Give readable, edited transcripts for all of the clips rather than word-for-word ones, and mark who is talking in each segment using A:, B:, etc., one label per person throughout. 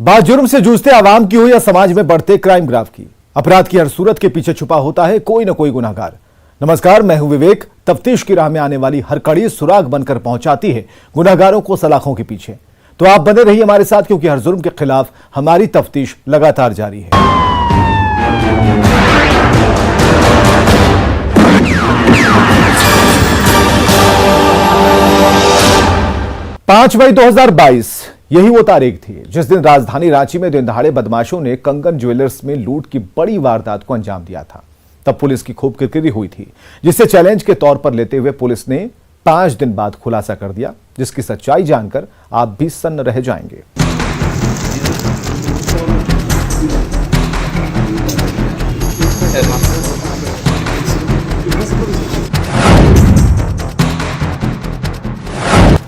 A: बात जुर्म से जूझते आवाम की हो या समाज में बढ़ते क्राइम ग्राफ की, अपराध की हर सूरत के पीछे छुपा होता है कोई न कोई गुनाहगार। नमस्कार, मैं हूं विवेक। तफ्तीश की राह में आने वाली हर कड़ी सुराग बनकर पहुंचाती है गुनाहगारों को सलाखों के पीछे। तो आप बने रहिए हमारे साथ, क्योंकि हर जुर्म के खिलाफ हमारी तफ्तीश लगातार जारी है। 5 मई 2022 यही वो तारीख थी जिस दिन राजधानी रांची में दिन दहाड़े बदमाशों ने कंगन ज्वेलर्स में लूट की बड़ी वारदात को अंजाम दिया था। तब पुलिस की खूब किरकिरी हुई थी, जिसे चैलेंज के तौर पर लेते हुए पुलिस ने 5 दिन बाद खुलासा कर दिया, जिसकी सच्चाई जानकर आप भी सन्न रह जाएंगे।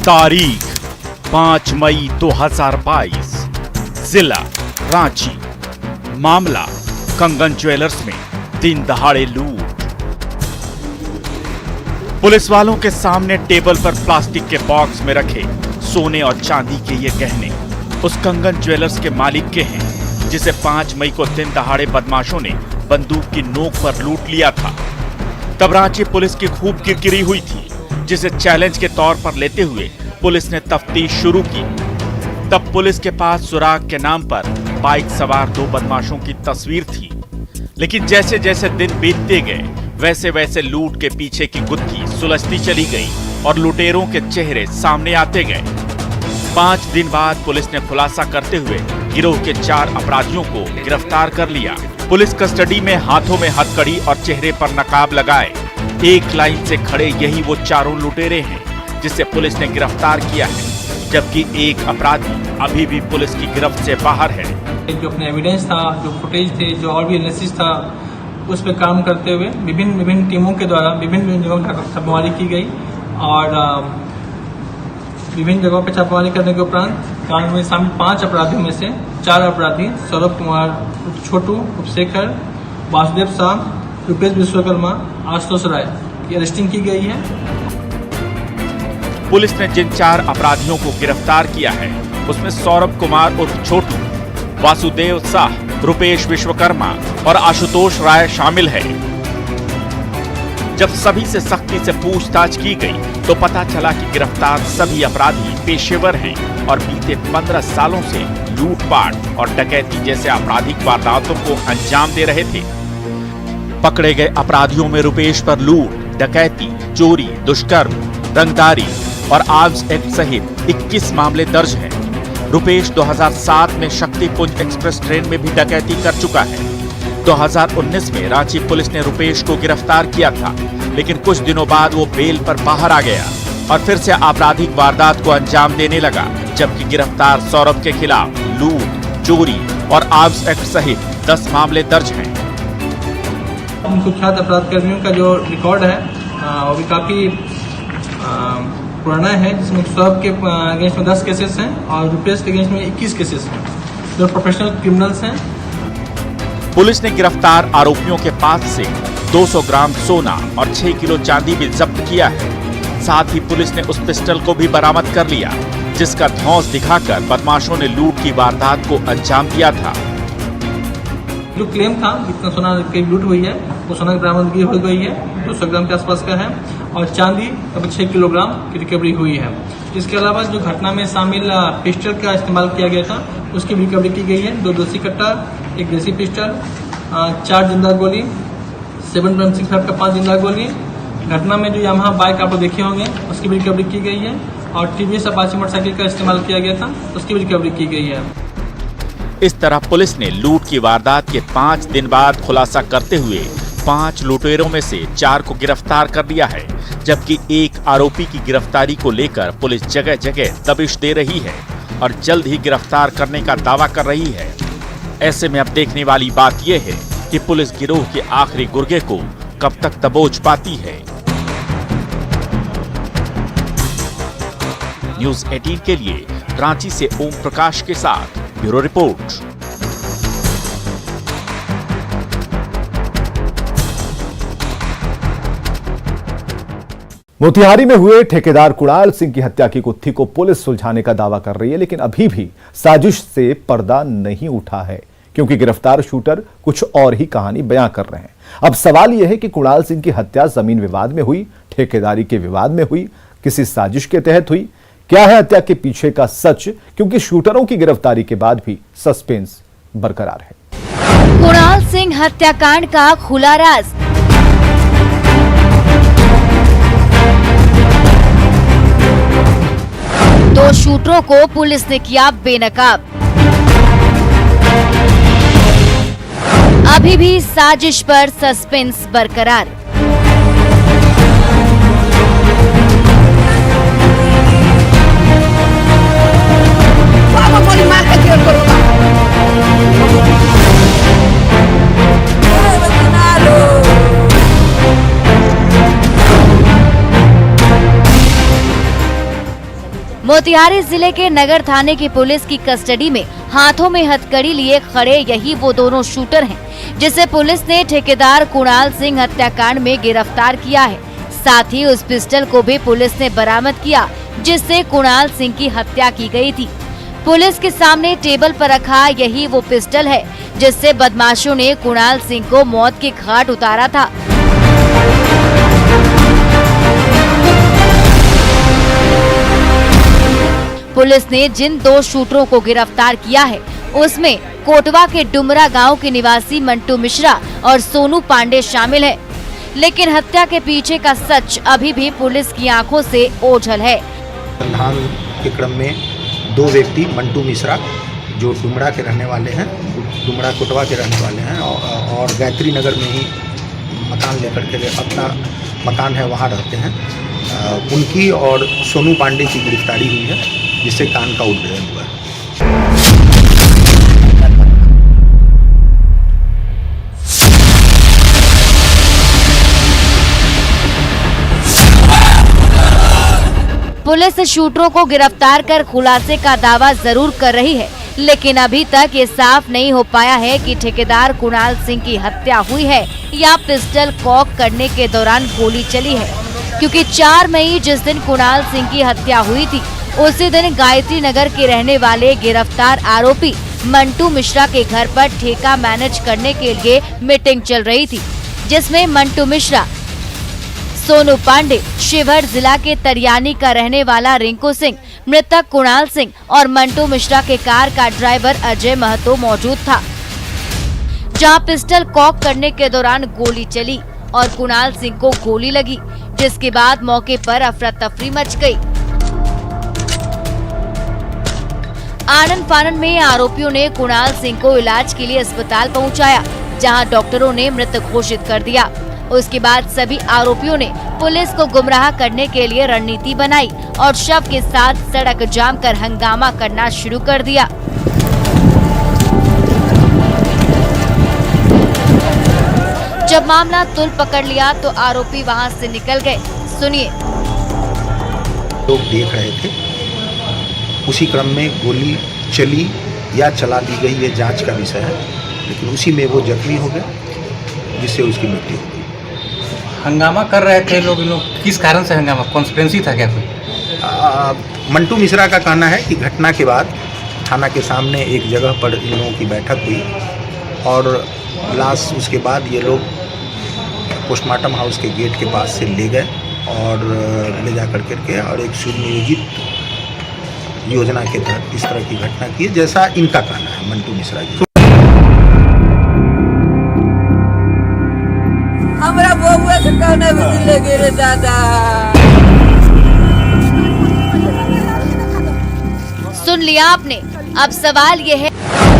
B: तारीख 5 मई 2022, जिला रांची। मामला कंगन ज्वेलर्स में दिन दहाड़े लूट। पुलिस वालों के सामने टेबल पर प्लास्टिक के बॉक्स में रखे सोने और चांदी के ये गहने उस कंगन ज्वेलर्स के मालिक के हैं, जिसे 5 मई को दिन दहाड़े बदमाशों ने बंदूक की नोक पर लूट लिया था। तब रांची पुलिस की खूब किरकिरी हुई थी, जिसे चैलेंज के तौर पर लेते हुए पुलिस ने तफ्तीश शुरू की। तब पुलिस के पास सुराग के नाम पर बाइक सवार 2 बदमाशों की तस्वीर थी, लेकिन जैसे जैसे दिन बीतते गए वैसे वैसे लूट के पीछे की गुत्थी सुलझती चली गई और लुटेरों के चेहरे सामने आते गए। 5 दिन बाद पुलिस ने खुलासा करते हुए गिरोह के 4 अपराधियों को गिरफ्तार कर लिया। पुलिस कस्टडी में हाथों में हथकड़ी और चेहरे पर नकाब लगाए एक लाइन से खड़े यही वो चारों लुटेरे हैं जिसे पुलिस ने गिरफ्तार किया है, जबकि एक अपराधी अभी भी पुलिस की गिरफ्त से बाहर है।
C: जो अपने एविडेंस था, जो फुटेज थे, जो और भी एनालिसिस था, उस पर काम करते हुए विभिन्न टीमों के द्वारा विभिन्न जगहों पर छापेमारी की गई और विभिन्न जगहों पर छापेमारी करने के उपरांत कांड में शामिल 5 अपराधियों में से 4 अपराधी सौरभ कुमार, छोटू, उपशेखर, वासुदेव शाह, रुपेश विश्वकर्मा, आशुतोष राय की अरेस्टिंग की गई है।
B: पुलिस ने जिन 4 अपराधियों को गिरफ्तार किया है उसमें सौरभ कुमार उर्फ छोटू, वासुदेव शाह, रुपेश विश्वकर्मा और आशुतोष राय शामिल है। जब सभी से सख्ती से पूछताछ की गई तो पता चला कि गिरफ्तार सभी अपराधी पेशेवर हैं और बीते 15 सालों से लूटपाट और डकैती जैसे आपराधिक वारदातों को अंजाम दे रहे थे। पकड़े गए अपराधियों में रुपेश पर लूट, डकैती, चोरी, दुष्कर्म, रंगदारी और आर्म्स एक्ट सहित 21 मामले दर्ज हैं। रुपेश 2007 में शक्तिपुंज एक्सप्रेस ट्रेन में भी डकैती कर चुका है। 2019 में रांची पुलिस ने रुपेश को गिरफ्तार किया था, लेकिन कुछ दिनों बाद वो बेल पर बाहर आ गया और फिर से आपराधिक वारदात को अंजाम देने लगा, जबकि गिरफ्तार सौरभ के खिलाफ लूट, चोरी और आर्म्स एक्ट सहित 10 मामले दर्ज हैं।
C: कुख्यात अपराध कर्मियों का जो रिकॉर्ड है वो भी काफी पुराना है, जिसमें सौरभ के अगेंस्ट में 10 केसेस हैं और रुपेश के अगेंस्ट में 21 केसेस हैं, जो प्रोफेशनल क्रिमिनल्स हैं।
B: पुलिस ने गिरफ्तार आरोपियों के पास से 200 ग्राम सोना और 6 किलो चांदी भी जब्त किया है। साथ ही पुलिस ने उस पिस्टल को भी बरामद कर लिया, जिसका धौंस दिखाकर बदमाशों ने लूट की वारदात को अंजाम दिया था।
C: जो क्लेम था जितना सोना की लूट हुई है वो सोना की बरामदगी हो गई है, 200 ग्राम के आसपास का है, और चांदी करीब 6 किलोग्राम की रिकवरी हुई है। इसके अलावा जो घटना में शामिल पिस्टल का इस्तेमाल किया गया था उसकी भी रिकवरी की गई है। 2 देसी कट्टा, 1 देसी पिस्टल, 4 जिंदा गोली, 7.65 का 5 जिंदा गोली। घटना में जो यामाहा बाइक आप देखे होंगे उसकी भी रिकवरी की गई है और टीवीएस अपाची मोटरसाइकिल का इस्तेमाल किया गया था, उसकी भी रिकवरी की गई है।
B: इस तरह पुलिस ने लूट की वारदात के 5 दिन बाद खुलासा करते हुए 5 लुटेरों में से 4 को गिरफ्तार कर लिया है, जबकि एक आरोपी की गिरफ्तारी को लेकर पुलिस जगह जगह दबिश दे रही है और जल्द ही गिरफ्तार करने का दावा कर रही है। ऐसे में अब देखने वाली बात यह है कि पुलिस गिरोह के आखिरी गुर्गे को कब तक दबोच पाती है। न्यूज़ 18 के लिए रांची से ओम प्रकाश के साथ ब्यूरो रिपोर्ट।
A: मोतिहारी में हुए ठेकेदार कुणाल सिंह की हत्या की गुत्थी को पुलिस सुलझाने का दावा कर रही है, लेकिन अभी भी साजिश से पर्दा नहीं उठा है, क्योंकि गिरफ्तार शूटर कुछ और ही कहानी बयां कर रहे हैं। अब सवाल यह है कि कुणाल सिंह की हत्या जमीन विवाद में हुई, ठेकेदारी के विवाद में हुई, किसी साजिश के तहत हुई? क्या है हत्या के पीछे का सच? क्योंकि शूटरों की गिरफ्तारी के बाद भी सस्पेंस बरकरार है।
D: कुणाल सिंह हत्याकांड का खुला राज। दो शूटरों को पुलिस ने किया बेनकाब। अभी भी साजिश पर सस्पेंस बरकरार। मोतिहारी जिले के नगर थाने की पुलिस की कस्टडी में हाथों में हथकड़ी लिए खड़े यही वो दोनों शूटर हैं, जिसे पुलिस ने ठेकेदार कुणाल सिंह हत्याकांड में गिरफ्तार किया है। साथ ही उस पिस्टल को भी पुलिस ने बरामद किया, जिससे कुणाल सिंह की हत्या की गई थी। पुलिस के सामने टेबल पर रखा यही वो पिस्टल है, जिससे बदमाशों ने कुणाल सिंह को मौत के घाट उतारा था। पुलिस ने जिन दो शूटरों को गिरफ्तार किया है, उसमें कोटवा के डुमरा गांव के निवासी मंटू मिश्रा और सोनू पांडे शामिल है। लेकिन हत्या के पीछे का सच अभी भी पुलिस की आंखों से ओझल है।
E: संधान के क्रम में दो व्यक्ति मंटू मिश्रा जो डुमरा के रहने वाले हैं, डुमरा कोटवा के रहने वाले हैं और गायत्री नगर में ही मकान लेकर के अपना मकान है वहाँ रहते हैं, उनकी और सोनू पांडे की गिरफ्तारी हुई है, जिससे कान का उद्भेदन हुआ है।
D: पुलिस शूटरों को गिरफ्तार कर खुलासे का दावा जरूर कर रही है, लेकिन अभी तक ये साफ नहीं हो पाया है कि ठेकेदार कुणाल सिंह की हत्या हुई है या पिस्टल कॉक करने के दौरान गोली चली है। क्योंकि 4 मई जिस दिन कुणाल सिंह की हत्या हुई थी, उसी दिन गायत्री नगर के रहने वाले गिरफ्तार आरोपी मंटू मिश्रा के घर पर ठेका मैनेज करने के लिए मीटिंग चल रही थी, जिसमें मंटू मिश्रा, सोनू पांडे, शिवहर जिला के तरियानी का रहने वाला रिंकू सिंह, मृतक कुणाल सिंह और मंटू मिश्रा के कार का ड्राइवर अजय महतो मौजूद था। जहां पिस्टल कॉक करने के दौरान गोली चली और कुणाल सिंह को गोली लगी, जिसके बाद मौके पर अफरा तफरी मच गई। आनन फानन में आरोपियों ने कुणाल सिंह को इलाज के लिए अस्पताल पहुंचाया, जहां डॉक्टरों ने मृत घोषित कर दिया। उसके बाद सभी आरोपियों ने पुलिस को गुमराह करने के लिए रणनीति बनाई और शव के साथ सड़क जाम कर हंगामा करना शुरू कर दिया। जब मामला तुल पकड़ लिया तो आरोपी वहां से निकल गए। सुनिए।
E: लोग देख रहे थे, उसी क्रम में गोली चली या चला दी गई, ये जांच का विषय है, लेकिन उसी में वो जख्मी हो गए, जिससे उसकी मृत्यु हो गई।
F: हंगामा कर रहे थे लोग किस कारण से हंगामा? कॉन्स्पिरेंसी था क्या कोई?
E: मंटू मिश्रा का कहना है कि घटना के बाद थाना के सामने एक जगह पर इन लोगों की बैठक हुई और लाश उसके बाद ये लोग पोस्टमार्टम हाउस के गेट के पास से ले गए और ले जा करके और एक सुनियोजित योजना के तहत इस तरह की घटना की, जैसा इनका कहना है मंटू मिश्रा जी।
G: हमरा बउआ से कहने भी लगे रे दादा।
D: सुन लिया आपने। अब सवाल ये है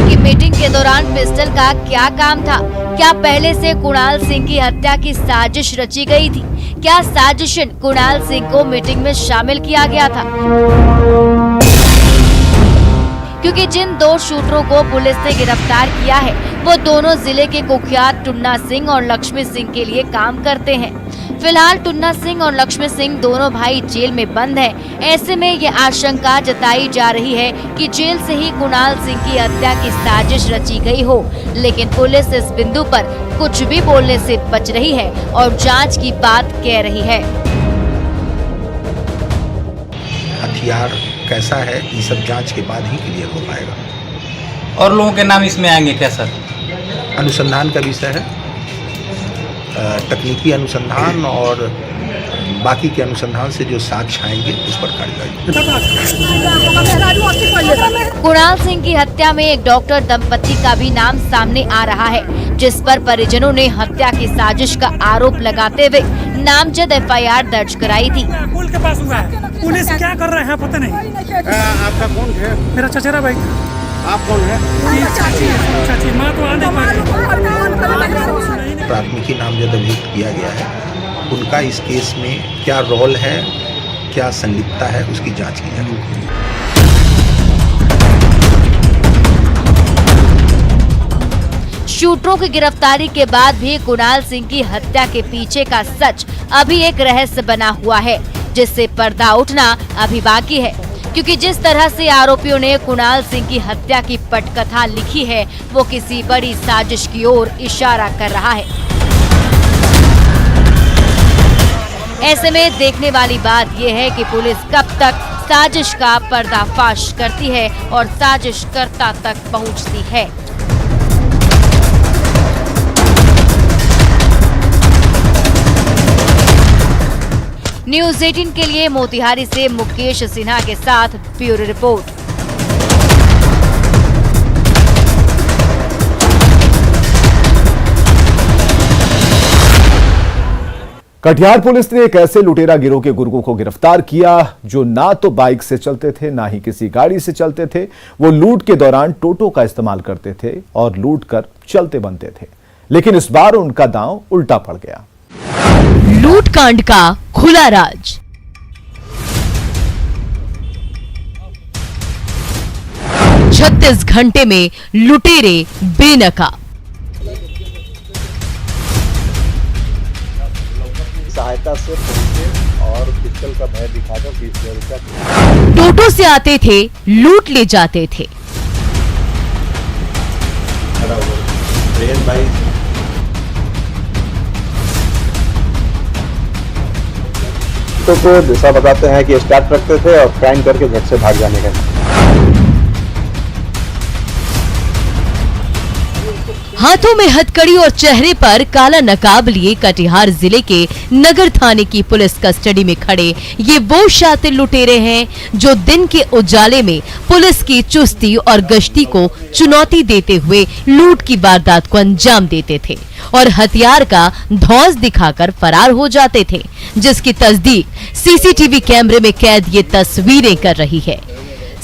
D: कि मीटिंग के दौरान पिस्टल का क्या काम था? क्या पहले से कुणाल सिंह की हत्या की साजिश रची गई थी? क्या साजिशन कुणाल सिंह को मीटिंग में शामिल किया गया था? क्योंकि जिन दो शूटरों को पुलिस ने गिरफ्तार किया है, वो दोनों जिले के कुख्यात टुन्ना सिंह और लक्ष्मी सिंह के लिए काम करते हैं। फिलहाल टुन्ना सिंह और लक्ष्मी सिंह दोनों भाई जेल में बंद हैं। ऐसे में ये आशंका जताई जा रही है कि जेल से ही कुणाल सिंह की हत्या की साजिश रची गई हो, लेकिन पुलिस इस बिंदु पर कुछ भी बोलने से बच रही है और जांच की बात कह रही है।
E: हथियार कैसा है, ये सब जांच के बाद ही क्लियर हो पाएगा।
F: और लोगों के नाम इसमें आएंगे क्या सर?
E: अनुसंधान का विषय है, तकनीकी अनुसंधान और बाकी के अनुसंधान से जो साक्ष्य आएंगे उस पर कार्रवाई।
D: कुणाल सिंह की हत्या में एक डॉक्टर दंपति का भी नाम सामने आ रहा है, जिस पर परिजनों ने हत्या की साजिश का आरोप लगाते हुए नामजद एफआईआर दर्ज कराई थी।
H: पुल के पास हुआ है, पुलिस क्या कर रहे हैं पता नहीं।
I: आपका कौन है?
H: मेरा चचेरा भाई।
I: आप कौन है?
H: चाची माँ तो आने
E: प्राथमिकी नामजद अभियुक्त किया गया है, उनका इस केस में क्या रोल है, क्या संलिप्तता है, उसकी जांच की जाएगी।
D: शूटरों की गिरफ्तारी के बाद भी कुणाल सिंह की हत्या के पीछे का सच अभी एक रहस्य बना हुआ है, जिससे पर्दा उठना अभी बाकी है, क्योंकि जिस तरह से आरोपियों ने कुणाल सिंह की हत्या की पटकथा लिखी है, वो किसी बड़ी साजिश की ओर इशारा कर रहा है। ऐसे में देखने वाली बात यह है कि पुलिस कब तक साजिश का पर्दाफाश करती है और साजिशकर्ता तक पहुंचती है। न्यूज़ 18 के लिए मोतिहारी से मुकेश सिन्हा के साथ ब्यूरो रिपोर्ट।
A: कटिहार पुलिस ने एक ऐसे लुटेरा गिरोह के गुर्गों को गिरफ्तार किया जो ना तो बाइक से चलते थे, ना ही किसी गाड़ी से चलते थे। वो लूट के दौरान टोटो का इस्तेमाल करते थे और लूट कर चलते बनते थे, लेकिन इस बार उनका दांव उल्टा पड़ गया।
D: लूट कांड का खुला राज। छत्तीस घंटे में लुटेरे बेनकाब।
J: सहायता से पहुंचे और पिस्टल का भय दिखाकर 20,000 रुपया
D: टोटो से आते थे, लूट ले जाते थे।
J: तो को दिशा बताते हैं कि स्टार्ट रखते थे और क्राइम करके झट से भाग जाने का।
D: हाथों में हथकड़ी और चेहरे पर काला नकाब लिए कटिहार जिले के नगर थाने की पुलिस कस्टडी में खड़े ये वो शातिर लुटेरे हैं जो दिन के उजाले में पुलिस की चुस्ती और गश्ती को चुनौती देते हुए लूट की वारदात को अंजाम देते थे और हथियार का धौंस दिखाकर फरार हो जाते थे, जिसकी तस्दीक सीसीटीवी कैमरे में कैद ये तस्वीरें कर रही है।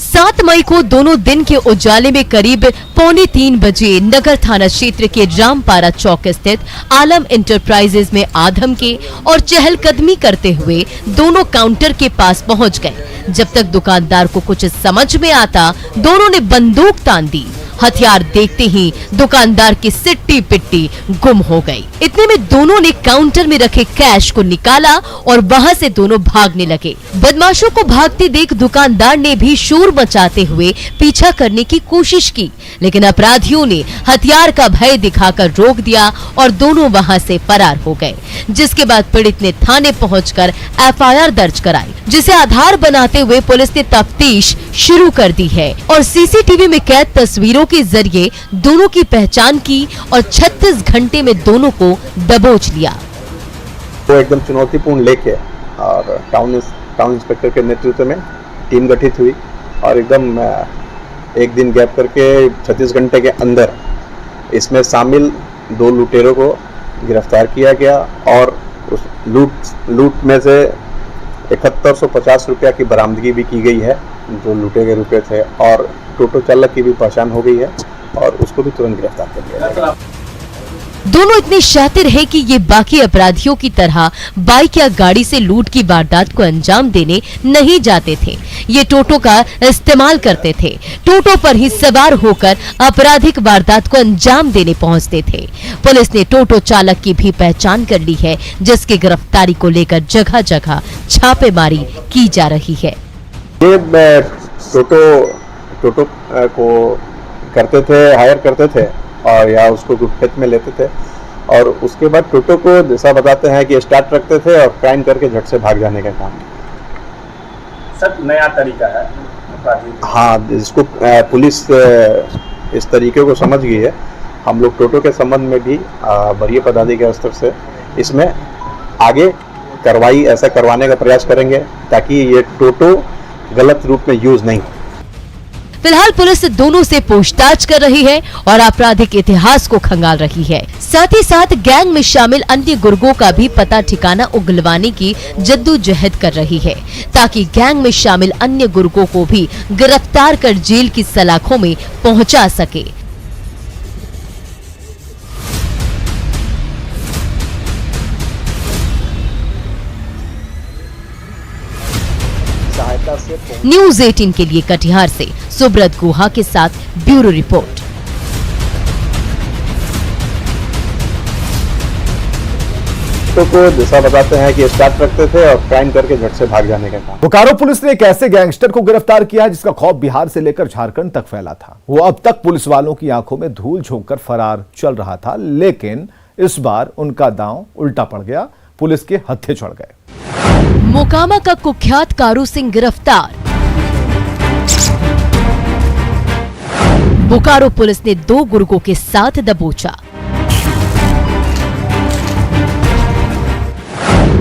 D: 7 मई को दोनों दिन के उजाले में करीब 2:45 बजे नगर थाना क्षेत्र के रामपारा चौक स्थित आलम इंटरप्राइजेज में आधम के और चहलकदमी करते हुए दोनों काउंटर के पास पहुंच गए। जब तक दुकानदार को कुछ समझ में आता, दोनों ने बंदूक तान दी। हथियार देखते ही दुकानदार की सिट्टी पिट्टी गुम हो गई। इतने में दोनों ने काउंटर में रखे कैश को निकाला और वहां से दोनों भागने लगे। बदमाशों को भागते देख दुकानदार ने भी शोर मचाते हुए पीछा करने की कोशिश की, लेकिन अपराधियों ने हथियार का भय दिखाकर रोक दिया और दोनों वहां से फरार हो गए। जिसके बाद पीड़ित ने थाने पहुंचकर एफआईआर दर्ज कराई, जिसे आधार बनाते हुए पुलिस ने तफ्तीश शुरू कर दी है और सीसीटीवी में कैद तस्वीरों के जरिए दोनों की पहचान की और 36 घंटे में दोनों को दबोच लिया।
J: वो एकदम चुनौतीपूर्ण लेके और टाउन इंस्पेक्टर के नेतृत्व में टीम गठित हुई और एकदम एक दिन गैप करके 36 घंटे के अंदर इसमें शामिल 2 लुटेरों को गिरफ्तार किया गया और उस लूट में से 7150 रुपया की बरामदगी भी की गई है, जो लूटे गए रुपए थे, और टोटो चालक की भी पहचान हो गई है और उसको भी तुरंत गिरफ्तार कर लिया गया।
D: दोनों इतने शातिर हैं कि ये बाकी अपराधियों की तरह बाइक या गाड़ी से लूट की वारदात को अंजाम देने नहीं जाते थे। ये टोटो का इस्तेमाल करते थे। टोटो पर ही सवार होकर आपराधिक वारदात को अंजाम देने पहुंचते थे। पुलिस ने टोटो चालक की भी पहचान कर ली है, जिसकी गिरफ्तारी को लेकर जगह जगह छापेमारी की जा रही है।
J: ये टोटो को करते थे, हायर करते थे और या उसको गुप्त में लेते थे और उसके बाद टोटो को दिशा बताते हैं कि स्टार्ट रखते थे और क्राइम करके झट से भाग जाने का काम।
K: सर नया तरीका है अपराधी।
J: हाँ, इसको पुलिस इस तरीके को समझ गई है। हम लोग टोटो के संबंध में भी वरीय पदाधिकारी स्तर से इसमें आगे कार्रवाई ऐसा करवाने का प्रयास करेंगे ताकि ये टोटो गलत रूप में यूज नहीं।
D: फिलहाल पुलिस दोनों से पूछताछ कर रही है और आपराधिक इतिहास को खंगाल रही है। साथ ही साथ गैंग में शामिल अन्य गुर्गों का भी पता ठिकाना उगलवाने की जद्दोजहद कर रही है ताकि गैंग में शामिल अन्य गुर्गों को भी गिरफ्तार कर जेल की सलाखों में पहुंचा सके। न्यूज़ 18 के लिए कटिहार से सुब्रत गुहा के साथ ब्यूरो रिपोर्ट।
J: को दिशा बताते हैं कि स्टार्ट रखते थे और क्राइम करके झट से भाग जाने का काम।
A: बोकारो पुलिस ने एक ऐसे गैंगस्टर को गिरफ्तार किया है जिसका खौफ बिहार से लेकर झारखंड तक फैला था। वो अब तक पुलिस वालों की आंखों में धूल झोंककर फरार चल रहा था, लेकिन इस बार उनका दांव उल्टा पड़ गया, पुलिस के हत्थे चढ़ गए।
D: मोकामा का कुख्यात कारू सिंह गिरफ्तार। बोकारो पुलिस ने 2 गुर्गों के साथ दबोचा।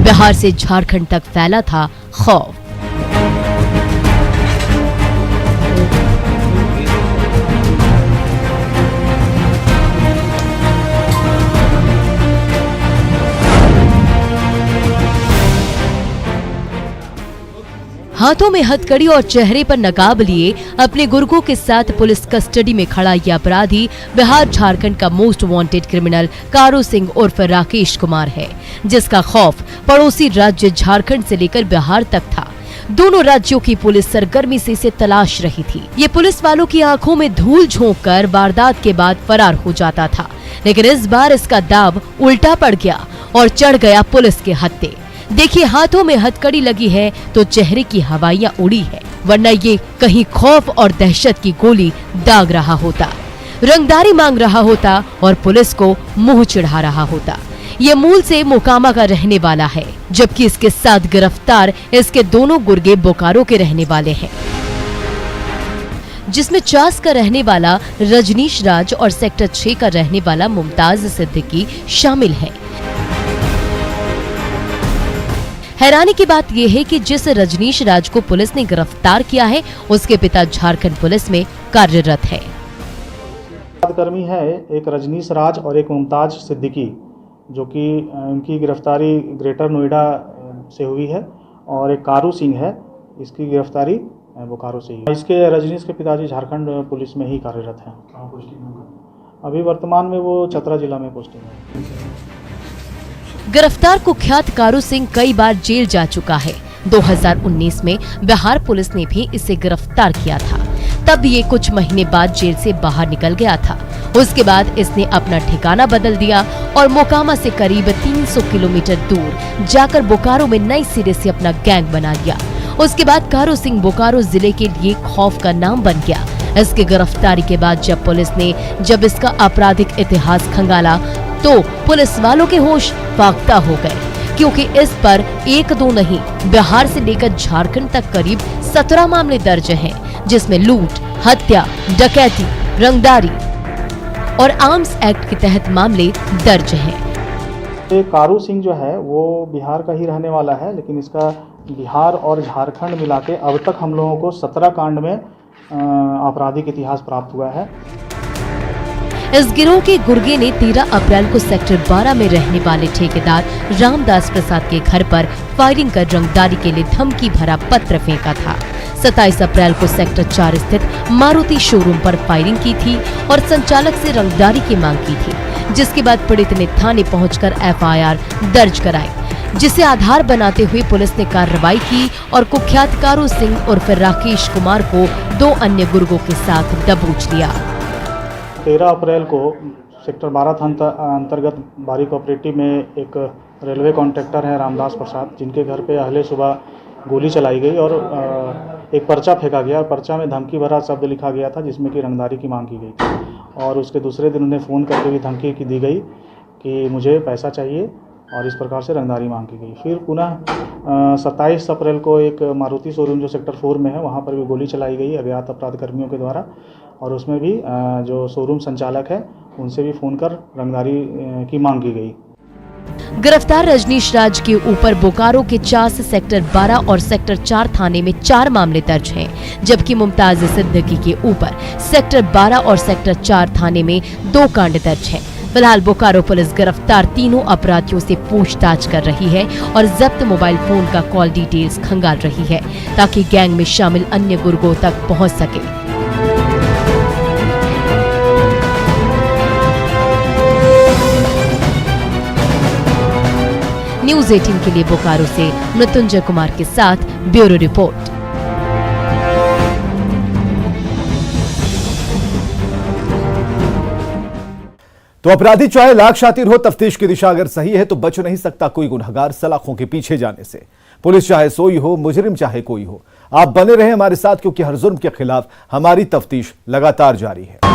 D: बिहार से झारखंड तक फैला था खौफ। हाथों में हथकड़ी और चेहरे पर नकाब लिए अपने गुर्गों के साथ पुलिस कस्टडी में खड़ा ये अपराधी बिहार झारखंड का मोस्ट वांटेड क्रिमिनल कारू सिंह उर्फ राकेश कुमार है, जिसका खौफ पड़ोसी राज्य झारखंड से लेकर बिहार तक था। दोनों राज्यों की पुलिस सरगर्मी से इसे तलाश रही थी। ये पुलिस वालों की आंखों में धूल झोंककर वारदात के बाद फरार हो जाता था, लेकिन इस बार इसका दाव उल्टा पड़ गया और चढ़ गया पुलिस के हत्थे। देखिए, हाथों में हथकड़ी लगी है तो चेहरे की हवाइयां उड़ी है, वरना ये कहीं खौफ और दहशत की गोली दाग रहा होता, रंगदारी मांग रहा होता और पुलिस को मुंह चिढ़ा रहा होता। ये मूल से मोकामा का रहने वाला है, जबकि इसके साथ गिरफ्तार इसके दोनों गुर्गे बोकारो के रहने वाले हैं, जिसमें चास का रहने वाला रजनीश राज और सेक्टर 6 का रहने वाला मुमताज सिद्दीकी शामिल है। हैरानी की बात यह है कि जिस रजनीश राज को पुलिस ने गिरफ्तार किया है, उसके पिता झारखंड पुलिस में कार्यरत है।
L: कर्मी है एक रजनीश राज और एक मुमताज सिद्दीकी, जो कि उनकी गिरफ्तारी ग्रेटर नोएडा से हुई है, और एक कारू सिंह है, इसकी गिरफ्तारी बोकारो से ही। इसके रजनीश के पिताजी झारखंड पुलिस में ही कार्यरत हैं। अभी वर्तमान में वो चतरा जिला में पोस्टिंग है।
D: गिरफ्तार कुख्यात कारू सिंह कई बार जेल जा चुका है। 2019 में बिहार पुलिस ने भी इसे गिरफ्तार किया था, तब ये कुछ महीने बाद जेल से बाहर निकल गया था। उसके बाद इसने अपना ठिकाना बदल दिया और मोकामा से करीब 300 किलोमीटर दूर जाकर बोकारो में नई सिरे से अपना गैंग बना लिया। उसके बाद कारू सिंह बोकारो जिले के लिए खौफ का नाम बन गया। इसकी गिरफ्तारी के बाद जब इसका आपराधिक इतिहास खंगाला तो पुलिस वालों के होश फाख्ता हो गए, क्योंकि इस पर 1-2 नहीं, बिहार से लेकर झारखंड तक करीब 17 मामले दर्ज हैं, जिसमें लूट, हत्या, डकैती, रंगदारी और आर्म्स एक्ट के तहत मामले दर्ज हैं।
L: कारू सिंह जो है वो बिहार का ही रहने वाला है, लेकिन इसका बिहार और झारखंड मिला के अब तक हम लोगों को 17 कांड में आपराधिक इतिहास प्राप्त हुआ है।
D: इस गिरोह के गुर्गे ने 13 अप्रैल को सेक्टर 12 में रहने वाले ठेकेदार रामदास प्रसाद के घर पर फायरिंग कर रंगदारी के लिए धमकी भरा पत्र फेंका था। 27 अप्रैल को सेक्टर 4 स्थित मारुति शोरूम पर फायरिंग की थी और संचालक से रंगदारी की मांग की थी, जिसके बाद पीड़ित ने थाने पहुंचकर FIR दर्ज कराई, जिसे आधार बनाते हुए पुलिस ने कार्रवाई की और कुख्यात कारू सिंह उर्फ राकेश कुमार को 2 अन्य गुर्गों के साथ दबोच लिया।
L: 13 अप्रैल को सेक्टर 12 थाना अंतर्गत बारी कोऑपरेटिव में एक रेलवे कॉन्ट्रैक्टर है रामदास प्रसाद, जिनके घर पे अहले सुबह गोली चलाई गई और एक पर्चा फेंका गया। पर्चा में धमकी भरा शब्द लिखा गया था, जिसमें कि रंगदारी की मांग की गई थी, और उसके दूसरे दिन उन्हें फ़ोन करके भी धमकी की दी गई कि मुझे पैसा चाहिए और इस प्रकार से रंगदारी मांग की गई। फिर पुनः 27 अप्रैल को एक मारुति शोरूम जो सेक्टर 4 में है वहाँ पर भी गोली चलाई गई अज्ञात अपराध कर्मियों के द्वारा, और उसमें भी जो शोरूम संचालक है उनसे भी फ़ोन कर रंगदारी की मांग की गई।
D: गिरफ्तार रजनीश राज के ऊपर बोकारो के चास सेक्टर 12 और सेक्टर 4 थाने में 4 मामले दर्ज हैं, जबकि मुमताज सिद्दीकी के ऊपर सेक्टर 12 और सेक्टर 4 थाने में 2 कांड दर्ज हैं। फिलहाल बोकारो पुलिस गिरफ्तार तीनों अपराधियों से पूछताछ कर रही है और जब्त मोबाइल फोन का कॉल डिटेल्स खंगाल रही है ताकि गैंग में शामिल अन्य गुर्गों तक पहुंच सके। न्यूज़ 18 के लिए बोकारो से मृत्युंजय कुमार के साथ ब्यूरो रिपोर्ट।
A: तो अपराधी चाहे लाख शातिर हो, तफ्तीश की दिशा अगर सही है तो बच नहीं सकता कोई गुनहगार सलाखों के पीछे जाने से। पुलिस चाहे सोई हो, मुजरिम चाहे कोई हो, आप बने रहें हमारे साथ, क्योंकि हर जुर्म के खिलाफ हमारी तफ्तीश लगातार जारी है।